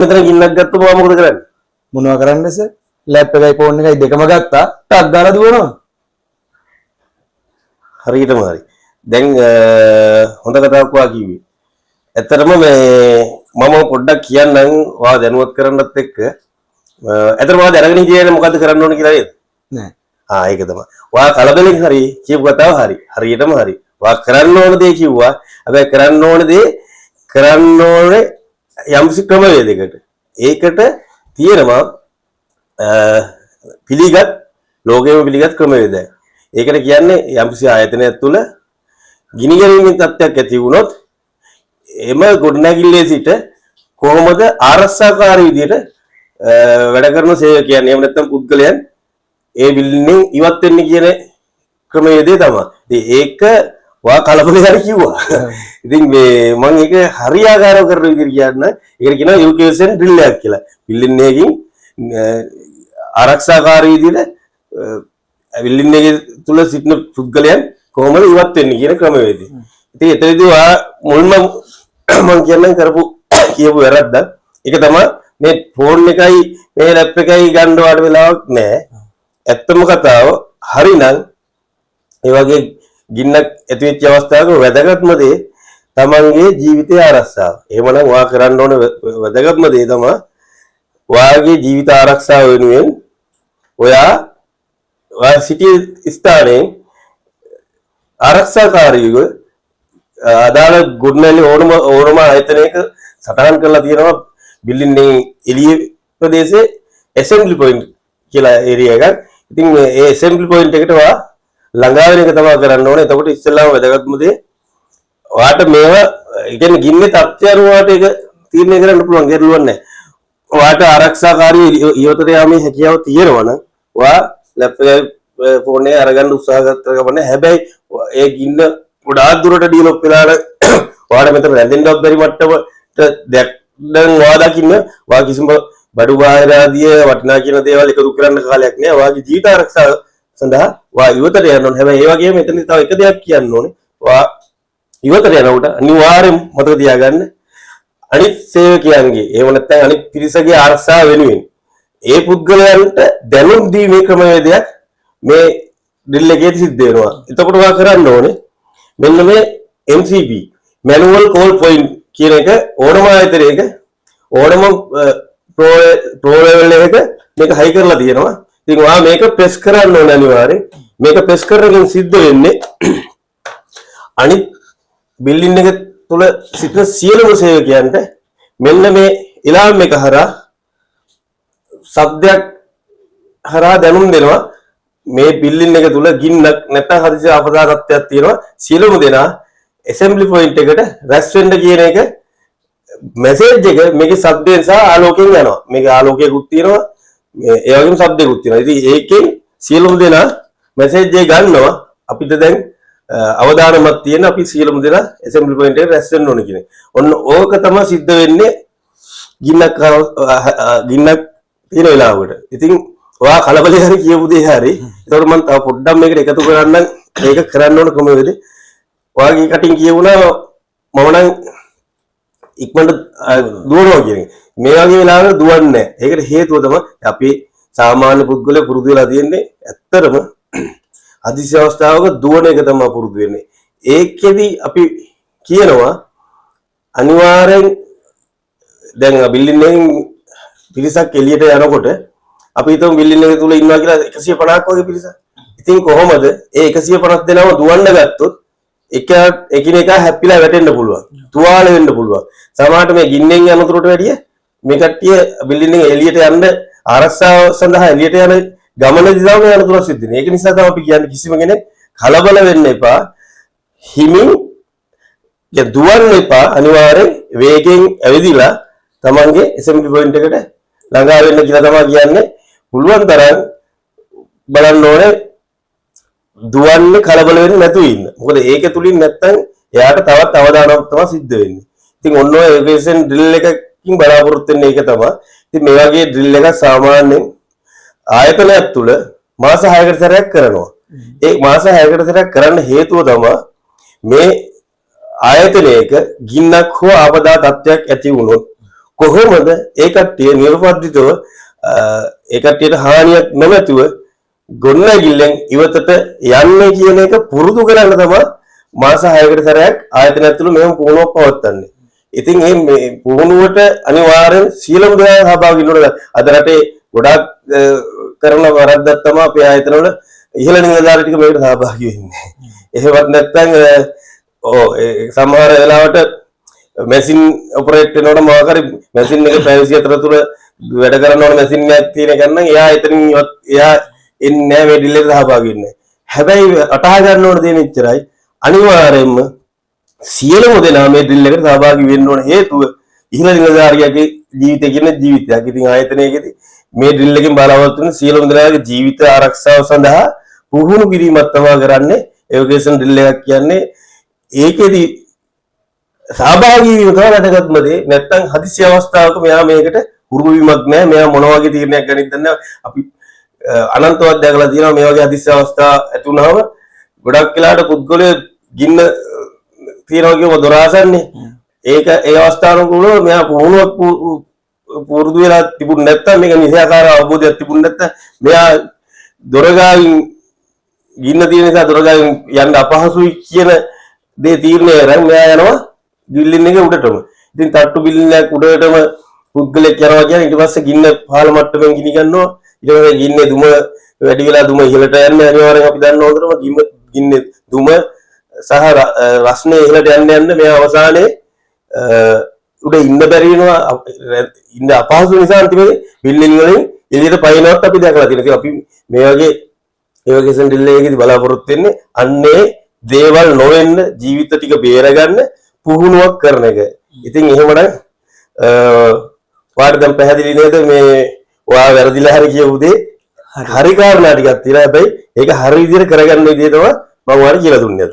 මෙතන ගින්නක් ගත්තම මොකද කරන්නේ? මොනවා කරන්නේ සර්? ලැප් එකයි ෆෝන් එකයි දෙකම ගත්තා. ටක් ගාලා දුවනවා. හරියටම හරි. දැන් හොඳ කතාවක් වා කිව්වේ. ඇත්තටම මේ මම පොඩ්ඩක් කියන්නම් ඔයා දැනුවත් කරන්නත් එක්ක. ඇත්තටම ඔයා දැනගෙන හිටියේ මොකද්ද කරන්න ඕන කියලා නේද? නෑ. ඒක තමයි. ඔයා කලබලෙන් හරි කියපු කතාව හරි. හරියටම හරි. ඔයා කරන්න ඕන දේ කිව්වා. හැබැයි කරන්න ඕන දේ කරන්න ඕනේ යම්සි ක්‍රමවේදයකට. ඒකට තියෙනවා පිළිගත් ලෝකෙම පිළිගත් ක්‍රමවේදයක්. ඒකට කියන්නේ යම්සි ආයතනයක් තුළ ගිනි ගැනීමේ තත්ත්වයක් ඇති වුණොත් එම ගොඩනැගිල්ලේ සිට කොහොමද ආරක්ෂාකාරී විදියට වැඩ කරන සේවකයන් එහෙම නැත්නම් පුද්ගලයන් ඒ බිල්ඩින් ඉවත් වෙන්න කියන ක්‍රමවේදය තමයි. ඉතින් ඒක වා කලබලේ හරි කිව්වා. ඉතින් මේ මම ඒක හරියාකාරව කරන විදිහට කියන්න ඒකට කියනවා ඉවකියුේෂන් ඩ්‍රිල් එකක් කියලා. බිල්ඩින් එකකින් ආරක්ෂාකාරී විදිහට බිල්ඩින් එකේ තුල සිටින පුද්ගලයන් කොහොමද ඉවත් වෙන්නේ කියන ක්‍රමවේදය. ඉතින් එතනදී වා මුල්ම මම කියන්නම් කරපු කියපු වැරද්ද ඒක තමයි මේ ෆෝන් එකයි මේ ලැප් එකයි ගන්න වාට වෙලාවක් නැහැ. ඇත්තම කතාව හරිනම් ඒ වගේ ගින්නක් ඇති වෙච්ච අවස්ථාවක වැදගත්ම දේ තමන්ගේ ජීවිතය ආරක්ෂාව. එහෙමනම් ඔයා කරන්න ඕන වැදගත්ම දේ තමයි ඔයාගේ ජීවිත ආරක්ෂාව වෙනුවෙන් ඔයා සිටි ස්ථානයේ ආරක්ෂාකාරීව අදාළ ගොඩනැගිලි ඕනම ආයතනයක සටහන් කරලා තියෙනවා බිල්ඩින් එකේ එළිය ප්‍රදේශයේ ඇසෙම්බලි පොයින්ට් කියලා ඒරියා එකක්. ඉතින් මේ ඇසෙම්බලි පොයින්ට් එකට ඔයා ළඟා වෙන එක තමයි කරන්න ඕනේ. එතකොට ඉස්සෙල්ලාම වැදගත්ම දේ ඔයාට මේවා ඒ කියන්නේ ගින්නේ තත්ත්වය අනුවට ඒක තීරණය කරන්න පුළුවන් ගැටලුවක් නැහැ. ඔයාට ආරක්ෂාකාරී ඉවතට යාමේ හැකියාව තියෙනවා නම් ඔයා ලැප් එක ෆෝන් එක අරගන්න උත්සාහ කරගන්න. හැබැයි ඒ ගින්න ගොඩාක් දුරට ඩීලොප් වෙලා ඔයාට මෙතන රැඳෙන්නවත් බැරි මට්ටමට දැන් ඔයා දකින්න ඔයා කිසිම බඩු බාහිර ආදී වටිනා කියන දේවල් එකතු කරන්න කාලයක් නෑ. ඔයාගේ ජීවිත ආරක්ෂාව සඳහා ඔයා ඉවතට යන්න ඕනේ. හැබැයි ඒ වගේම මෙතන තව එක දෙයක් කියන්න ඕනේ. ඔයා ඉවතට යනකොට අනිවාර්යෙන් මතක තියාගන්න අනිත් සේවකයන්ගේ එහෙම නැත්නම් අනිත් පිරිසගේ ආරක්ෂාව වෙනුවෙන් ඒ පුද්ගලයන්ට දැනුම් දීමේ ක්‍රමවේදයක් මේ ඩ්‍රිල් එකේ සිද්ධ වෙනවා. එතකොට ඔයා කරන්න ඕනේ මෙන්න මේ MCP manual call point කියන එක ඕනම ආයතනයක ඕනම pro level එකක මේක හයි කරලා තියෙනවා. ඉතින් ඔයා මේක ප්‍රෙස් කරන්න ඕනේ අනිවාර්යෙන්. මේක ප්‍රෙස් කරනකින් සිද්ධ වෙන්නේ අනිත් බිල්ඩින් එක තුල සිටින සියලුම සේවකයන්ට මෙන්න මේ ඉලාම් එක හරහා ශබ්දයක් හරහා දැනුම් දෙනවා. මේ බිල්ඩින් එක තුල ගින්නක් නැත්නම් හදිසි ආපදා තත්ත්වයක් තියෙනවා. සියලුම දෙනා ඇසෙම්බලි පොයින්ට් එකට රැස් වෙන්න කියන එක මැසේජ් එක මේකේ ශබ්දයෙන් සහ ආලෝකයෙන් යනවා. මේකේ ආලෝකයකුත් තියෙනවා. ඒ වගේම ශබ්දයකුත් තියෙනවා. ඉතින් ඒකෙන් සියලුම දෙනා මැසේජ් එක ගන්නවා. අපිට දැන් අවදානමක් තියෙන අපි සියලුම දෙනා ඇසෙම්බලි පොයින්ට් එකට රැස් වෙන්න ඕන කියන්නේ. ඔන්න ඕක තමයි සිද්ධ වෙන්නේ ගින්නක් තියෙන වෙලාවකට. ඉතින් ඔයා කලබලේ හරි කියපු දේ හරි. ඒකට මම තව පොඩ්ඩක් මේකට එකතු කරන්නම්. ඒක කරන්න ඕන ක්‍රමවේදේ. ඔයාගේ කටින් කියවුණා මම නම් ඉක්මනට දුවනවා කියන්නේ. මේ වගේ වෙලාවක දුවන්නේ නැහැ. ඒකට හේතුව තමයි අපි සාමාන්‍ය පුද්ගලයා පුරුදු වෙලා තියෙන්නේ ඇත්තටම අදිසි අවස්ථාවක දුවන එක තමයි පුරුදු වෙන්නේ. ඒකෙදි අපි කියනවා අනිවාර්යෙන් දැන් බිල්ඩින් එකෙන් පිරිසක් එළියට යනකොට අපි හිතමු බිල්ඩින් එක තුල ඉන්නවා කියලා 150ක් වගේ පිරිසක්. ඉතින් කොහොමද ඒ 150 දෙනාම දුවන්න ගත්තොත් එකිනෙකා හැප්පිලා වැටෙන්න පුළුවන්. තුවාල වෙන්න පුළුවන්. සමහරට මේ ගින්නෙන් යනතුරට වැඩිය මේ කට්ටිය බිල්ඩින් එක එළියට යන්න ආරක්ෂාව සඳහා එළියට යන ගමනදී තමයි යනතුර සිද්ධ වෙන්නේ. ඒක නිසා තමයි අපි කියන්නේ කිසිම කෙනෙක් කලබල වෙන්න එපා. හිමින් දුවන්න එපා. අනිවාර්යෙන් වේගෙන් ඇවිදිලා තමන්ගේ ඇසෙම්බලි පොයින්ට් එකට ළඟා වෙන්න කියලා තමයි කියන්නේ. පුළුවන් තරම් බලන්න ඕනේ දුවන්න කලබල වෙන්නේ නැතුව ඉන්න. මොකද ඒක තුලින් නැත්තම් එයාට තවත් අවදානමක් තමයි සිද්ධ වෙන්නේ. ඉතින් ඔන්න ඔය එවියේෂන් ඩ්‍රිල් එකකින් බලාපොරොත්තු වෙන්නේ ඒක තමයි. ඉතින් මේ වගේ ඩ්‍රිල් එකක් සාමාන්‍යයෙන් ආයතනයක් තුල මාස 6කට සැරයක් කරනවා. ඒ මාස 6කට සැරයක් කරන්න හේතුව තමයි මේ ආයතනයක ගින්නක් හෝ ආපදා තත්ත්වයක් ඇති වුණොත් කොහොමද ඒ කට්ටිය නිර්වර්ධිතව ඒ කට්ටියට හානියක් නොමැතිව ගොඩනැගිල්ලෙන් ඉවතට යන්නේ කියන එක පුරුදු කරන්න තමයි මාස 6කට සැරයක් ආයතන ඇතුළු මෙහෙම පුහුණුවක් පවත්වන්නේ. ඉතින් මේ පුහුණුවට අනිවාර්යෙන් සියලුම දෙනා සහභාගී වෙන්න ඕනේ. අද රටේ ගොඩාක් කරන වරද්දක් තමයි අපේ ආයතනවල ඉහළ නිලධාරී ටික මේකට සහභාගී වෙන්නේ. එහෙමත් නැත්නම් සමහර වෙලාවට මැෂින් ඔපරේට් කරනකොට මොකක් හරි මැෂින් එක පැය 24 තුර වැඩ කරන ඕන මැෂින් එකක් තියෙන එක නම් එයා එතනින් එයා එන්නේ නැහැ මේ ඩ්‍රිල් එකට සහභාගී වෙන්නේ. හැබැයි අටහා ගන්න ඕන දේ මෙච්චරයි. අනිවාර්යයෙන්ම සියලුම දෙනා මේ ඩ්‍රිල් එකට සහභාගී වෙන්න ඕන හේතුව ඉහළ නිලධාරියාගේ ජීවිතය කියන ජීවිතයක්. ඉතින් ආයතනයේදී මේ ඩ්‍රිල් එකෙන් බලාපොරොත්තු වෙන සියලුම දෙනාගේ ජීවිත ආරක්ෂාව සඳහා පුහුණු කිරීමක් තමයි කරන්නේ. එවුකේෂන් ඩ්‍රිල් එකක් කියන්නේ ඒකෙදි සහභාගී වීම තමයි වැදගත්ම දේ. නැත්තම් හදිසි අවස්ථාවක මෙයා මේකට හුරු වීමක් නැහැ. මෙයා මොන වගේ තීරණයක් ගනිද්ද නැහැ. අපි අනන්තවත් දැකලා තියෙනවා මේ වගේ හදිසි අවස්ථා ඇති වුණාම ගොඩක් වෙලාවට පුද්ගලයා ගින්න තියනවා කියව දොර ආසන්නේ. ඒක ඒ අවස්ථානුකූලව මෙයා පුහුණුවක් පුරුදු වෙලා තිබුණ නැත්තම් මේක නිසාකාර අවබෝධයක් තිබුණ නැත්තම් මෙයා දොරගාවින් ගින්න තියෙන නිසා දොරගාවින් යන්න අපහසුයි කියන දේ තීරණය කරන් මෙයා යනවා බිල්ඩින් එක උඩටම. ඉතින් තට්ටු බිල්ඩින් එක උඩටම පුද්ගලෙක් යනවා කියන්නේ ඊට පස්සේ ගින්න පහළ මට්ටමින් ගිනි ගන්නවා. ඊට පස්සේ ගින්නේ දුම වැඩි වෙලා දුම ඉහළට යන්නේ අනිවාර්යෙන් අපි දන්න හොඳටම ගින්නේ දුම සහ රස්නේ ඉහළට යන්න මෙයා අවසානයේ උඩ ඉන්න බැරි වෙනවා. ඉන්න අපහසු නිසා අන්තිමේ බිල්ඩින් වලින් එළියට පයින්නවත් අපි දැකලා තියෙනවා. ඉතින් අපි මේ වගේ එවකේෂන් ඩ්‍රිල් එකේදී බලාපොරොත්තු වෙන්නේ අන්නේ දේවල් නොවෙන්න ජීවිත ටික බේරගන්න පුහුණුවක් කරන එක. ඉතින් එහෙමනම් වාට දැන් පැහැදිලි නේද මේ ඔයා වැරදිලා හරි කියපු දේ හරි කාරණා ටිකක් තියෙනවා. හැබැයි ඒක හරි විදිහට කරගන්න විදිහ තමයි මම ඔයාලට කියලා දුන්නේ.